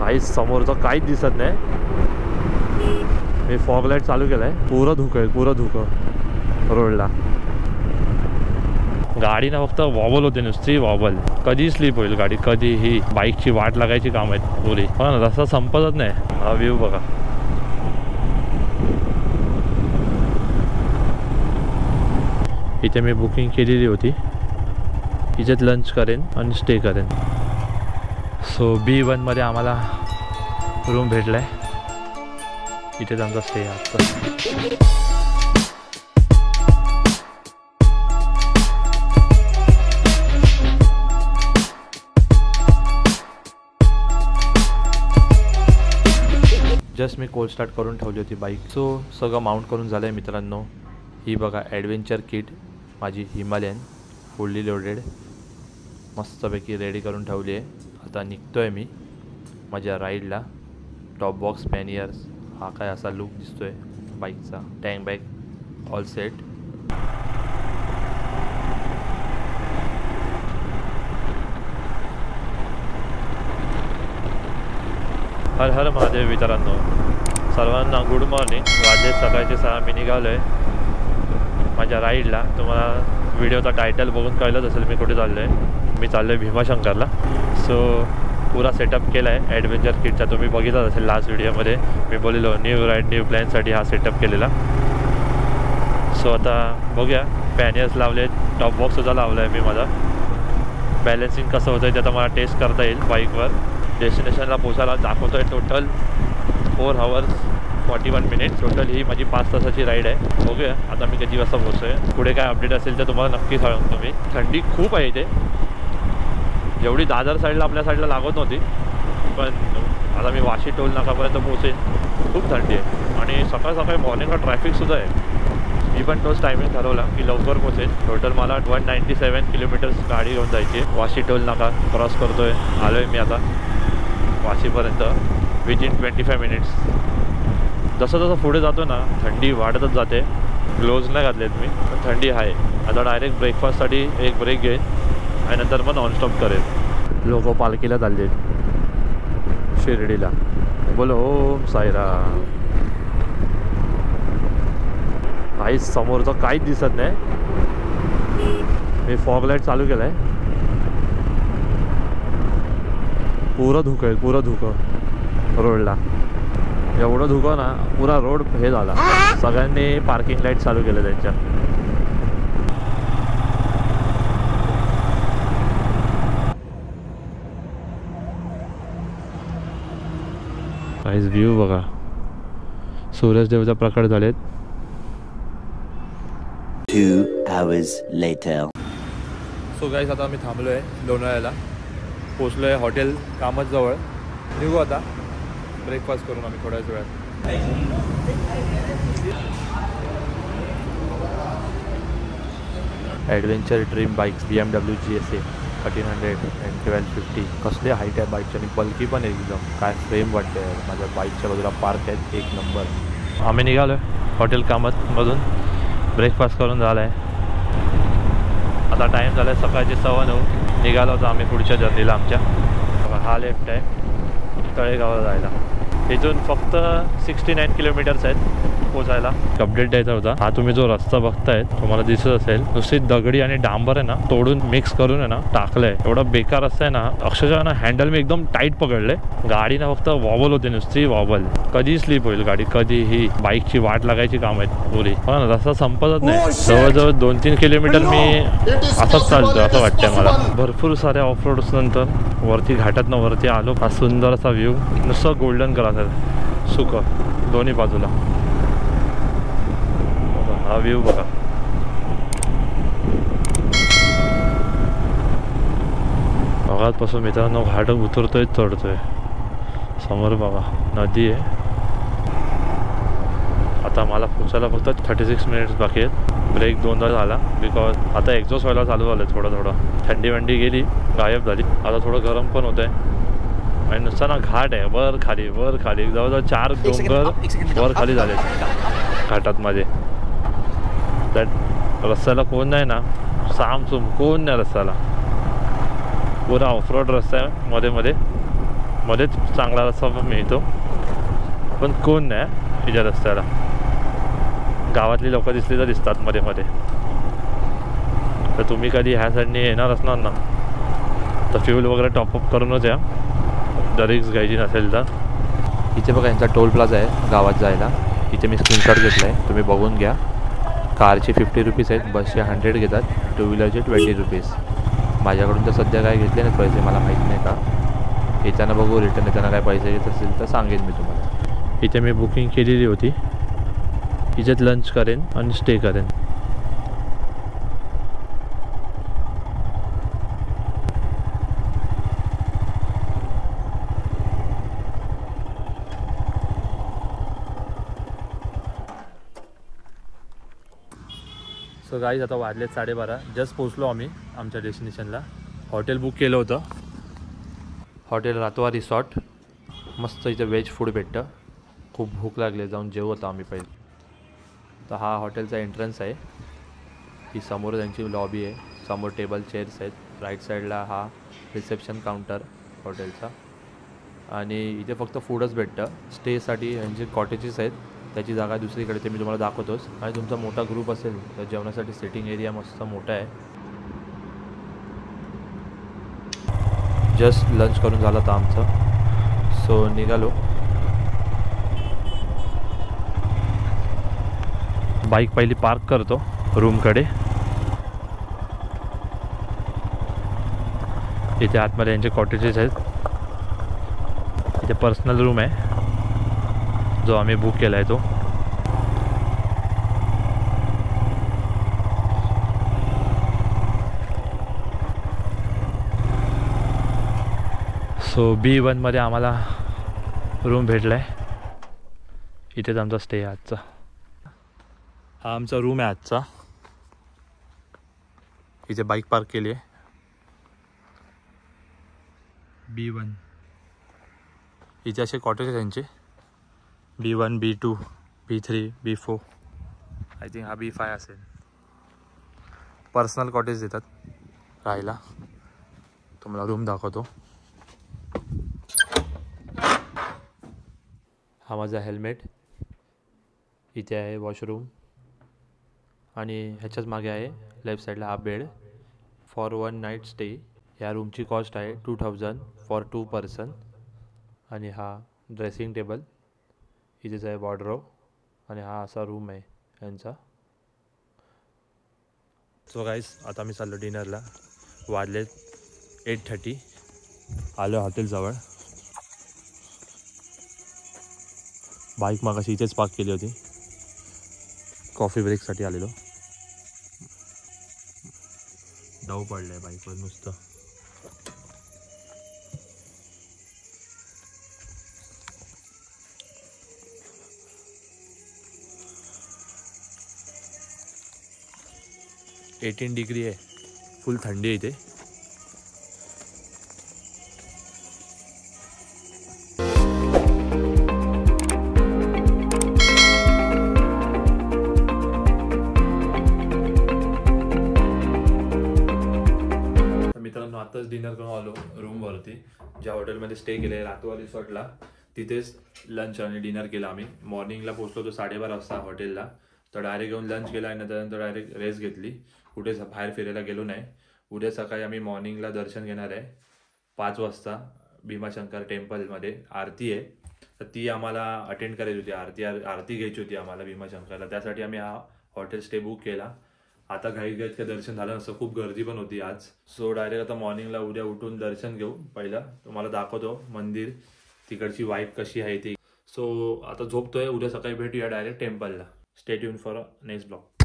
काहीच समोरचं काहीच दिसत नाही. मी फॉग लाईट चालू केलाय. पुरं धुकं आहे, पुरं धुकं रोडला. गाडी ना फक्त वॉबल होते, नुसती वॉबल. कधी स्लिप होईल गाडी, कधीही. बाईकची वाट लागायची काम आहेत पुरी. पण रस्ता संपतच नाही. हा व्ह्यू बघा. इथे मी बुकिंग केलेली होती. इथेच लंच करेन आणि स्टे करेन. सो B1 मध्ये आम्हाला रूम भेटलाय. इथेच आमचा स्टे आहे. जस्ट मी कोल्ड स्टार्ट करून ठेवली होती बाईक. सो सगळं माउंट करून झालं आहे मित्रांनो. ही बघा ॲडव्हेंचर किट माझी हिमालयन फुल्ली लोडेड मस्तपैकी रेडी करून ठेवली आहे. आता निघतो आहे मी माझ्या राईडला. टॉप बॉक्स पॅनियर्स हा काय असा लुक दिसतो आहे बाईकचा. Tank bag all set. Har Har Mahadev मित्रांनो, सर्वांना गुड मॉर्निंग. वाजले सकाळचे 6. मी निघालो आहे माझ्या राईडला. तुम्हाला व्हिडिओचा टायटल बघून कळलंच असेल मी कुठे चाललो आहे. मी चाललो आहे भीमाशंकरला. सो पुरा सेटअप केला आहे ॲडव्हेंचर किटचा. तुम्ही बघितलाच असेल लास्ट व्हिडिओमध्ये मी बोललेलो न्यू राईड न्यू प्लॅनसाठी हा सेटअप केलेला. सो आता बघूया. पॅनियर्स लावले, टॉप बॉक्ससुद्धा लावला आहे मी माझा. बॅलन्सिंग कसं होतं आहे ते आता मला टेस्ट करता येईल बाईकवर. डेस्टिनेशनला पोचायला दाखवतो आहे टोटल 4 hours 41 minutes. टोटल ही माझी 5 तासाची राईड आहे. बघूया आता मी किती वाजता पोहोचतो आहे. पुढे काय अपडेट असेल तर तुम्हाला नक्की सांगतो मी. थंडी खूप आहे इथे, जेवढी दादर साईडला आपल्या साईडला लागत नव्हती. पण आता मी वाशी टोल नाकापर्यंत पोहोचेन. खूप थंडी आहे आणि सकाळ सकाळी मॉर्निंगला ट्रॅफिकसुद्धा आहे. मी पण तोच टायमिंग ठरवला की लवकर पोहोचेन. टोटल मला 197 किलोमीटर्स गाडी घेऊन जायची आहे. वाशी टोल नाका क्रॉस करतो आहे. आलो आहे मी आता वाशीपर्यंत विदिन 25 minutes. जसं जसं पुढे जातो ना थंडी वाढतच जाते. ग्लोव्ज नाही घातलेत मी, पण थंडी आहे. आता डायरेक्ट ब्रेकफास्टसाठी एक ब्रेक घेईन आणि नंतर मग नॉनस्टॉप करेन. लोक पालखीला चालले शिर्डीला. बोलो ओम साईराम. काहीच समोरचं काहीच दिसत नाही. मी फॉग लाईट चालू केला आहे. पुरं धुकं आहे, पुरं धुकं रोडला. एवढं धुकं ना पुरा रोड हे झाला. सगळ्यांनी पार्किंग लाईट चालू केलं त्यांच्या. काहीच व्ह्यू बघा. सूर्यदेवता प्रकट झालेत. 2 hours later. सो गाईस आता आम्ही थांबलो आहे लोणावळ्याला. पोचलो आहे हॉटेल कामतजवळ. निघू आता ब्रेकफास्ट करून आम्ही थोड्याच वेळात. Adventure dream bikes BMW GSA 1300 and 1250. कसले हाईट आहे बाईकची आणि बल्की पण एकदम. काय फ्रेम वाटते माझ्या बाईकच्या बाजूला पार्क आहेत एक नंबर. आम्ही निघालो आहे हॉटेल कामतमधून. ब्रेकफास्ट करून झाला आहे. आता टाईम झाला आहे सकाळचे 9:15. निघालो होतो आम्ही पुढच्या जर्नीला आमच्या. हा लेफ्ट आहे तळेगावला जायला. इथून फक्त 69 किलोमीटर्स आहेत पोचायला. अपडेट द्यायचा होता. हा तुम्ही जो रस्ता बघताय तुम्हाला दिसत असेल नुसती दगडी आणि डांबर आहे ना तोडून मिक्स करून आहे ना टाकलंय. एवढा बेकार रस्ता आहे ना. अक्षरशः ना हँडल मी एकदम टाईट पकडले. गाडी ना फक्त वॉबल होते, नुसती वॉबल. कधी स्लिप होईल गाडी, कधीही. बाईकची वाट लागायची काम आहेत पुरी. पण रस्ता संपतच नाही. जवळजवळ 2-3 किलोमीटर मी असंच चालतो असं वाटतंय मला. भरपूर साऱ्या ऑफ रोड्स नंतर वरती घाटातनं वरती आलो. हा सुंदर असा व्ह्यू. नुसतं गोल्डन कलर सुक दोन्ही बाजूला. हा व्ह्यू बघा. बघातपासून मित्रांनो घाट उतरतोय चढतोय. समोर बघा नदी आहे. आता मला पोचायला फक्त 36 मिनिट्स बाकी आहेत. ब्रेक 2दा झाला बिकॉज आता एक्झॉस्ट व्हायला चालू झालं आहे थोडं. थंडी वंडी गेली गायब झाली. आता थोडं गरम पण होत आहे. आणि नुसता ना घाट आहे वर खाली जवळजवळ 4 डोंगर वर खाली झाले घाटात माझे. त्यात रस्त्याला कोण नाही ना. सामसूम कोण नाही रस्त्याला. पुरा ऑफरोड रस्ता आहे मध्ये मध्येच चांगला रस्ता पण मिळतो, पण कोण नाही इथे रस्त्याला. गावातली लोक दिसली तर दिसतात मध्ये मध्ये. तर तुम्ही कधी ह्या साईडने येणार असणार ना तर फ्यूल वगैरे टॉपअप करूनच या, जर रिक्स घ्यायची नसेल तर. इथे बघा यांचा टोल प्लाझा आहे गावात जायला. इथे मी स्क्रीनशॉट घेतला आहे, तुम्ही बघून घ्या. कारचे 50 रुपीज आहेत, बसचे 100 घेतात, टू व्हीलरचे 20 रुपीज. माझ्याकडून तर सध्या काय घेतले नाहीत पैसे, मला माहीत नाही का. येताना बघू, रिटर्न येताना काय पैसे घेत असेल तर सांगेन मी तुम्हाला. इथे मी बुकिंग केलेली होती, इथेच लंच करेन आणि स्टे करेन. सो गाईज आता वाजलेत 12:30. जस्ट पोचलो आम्ही आमच्या डेस्टिनेशनला. हॉटेल बुक केलं होतं, हॉटेल रातवा रिसॉर्ट. मस्त इथं व्हेज फूड भेटतं. खूप भूक लागली, जाऊन जेवू होतं आम्ही पहिले. तर हा हॉटेलचा एंट्रन्स आहे. ही समोर त्यांची लॉबी आहे, समोर टेबल चेअर्स आहेत. राईट साईडला हा रिसेप्शन काउंटर हॉटेलचा. आणि इथे फक्त फूडच भेटतं. स्टेसाठी यांचे कॉटेजेस आहेत, त्याची जागा दुसरीकडे, ते मी तुम्हाला दाखवतोच. आणि तुमचा मोठा ग्रुप असेल तर जेवणासाठी सिटिंग एरिया मस्त मोठा आहे. जस्ट लंच करून झालं तर आमचं, सो निघालो. बाईक पहिली पार्क करतो रूमकडे. इथे आतमध्ये यांचे कॉटेजेस आहेत. इथे पर्सनल रूम आहे जो आम्ही बुक केला आहे तो. सो B1मध्ये आम्हाला रूम भेटला आहे. इथेच आमचा स्टे आहे आजचा. हा आमचा रूम आहे आजचा. इथे बाईक पार्क केली आहे. B1 इथे असे कॉटेज आहेत त्यांचे. B1, B2, B3, B4. I think हा B5 असेल. पर्सनल कॉटेज देतात राहायला. तुम्हाला रूम दाखवतो. हा माझा हेल्मेट. इथे आहे वॉशरूम आणि ह्याच्याच मागे आहे लेफ्ट साईडला हा बेड फॉर 1 नाईट स्टे. ह्या रूमची कॉस्ट आहे 2000 फॉर 2 पर्सन. आणि हा ड्रेसिंग टेबल, इथेच आहे वॉर्डरोब. आणि हा असा रूम आहे यांचा. सो गाईज आता मी चाललो डिनरला. वाजले 8:30. आलो हॉटेलजवळ. बाईक मागाशी इथेच पार्क केली होती. कॉफी ब्रेकसाठी आलेलो. दव पडलं आहे बाईकवर नुसतं. $18 डिग्री आहे, फुल थंडी आहे इथे. मित्रांनो आताच डिनर करून आलो रूमवरती. ज्या हॉटेलमध्ये स्टे केलं आहे रातवा रिसॉर्टला, तिथेच लंच आणि डिनर केलं आम्ही. मॉर्निंगला पोचलो होतो 12:30 वाजता हॉटेलला. तर डायरेक्ट येऊन लंच केला आणि त्यानंतर डायरेक्ट रेस्ट घेतली. कुठे बाहेर फिरायला गेलो नाही. उद्या सकाळी आम्ही मॉर्निंगला दर्शन घेणार आहे 5 वाजता. भीमाशंकर टेम्पलमध्ये आरती आहे, तर ती आम्हाला अटेंड करायची होती. आरती घ्यायची होती आम्हाला भीमाशंकरला. त्यासाठी आम्ही हा हॉटेल स्टे बुक केला. आता घाईत काय दर्शन झालं नसतं, खूप गर्दी पण होती आज. सो डायरेक्ट आता मॉर्निंगला उद्या उठून दर्शन घेऊ. पहिला तुम्हाला दाखवतो मंदिर, तिकडची वाईब कशी आहे ती. सो आता झोपतोय. उद्या सकाळी भेटूया डायरेक्ट टेम्पलला. Stay tune for next blog.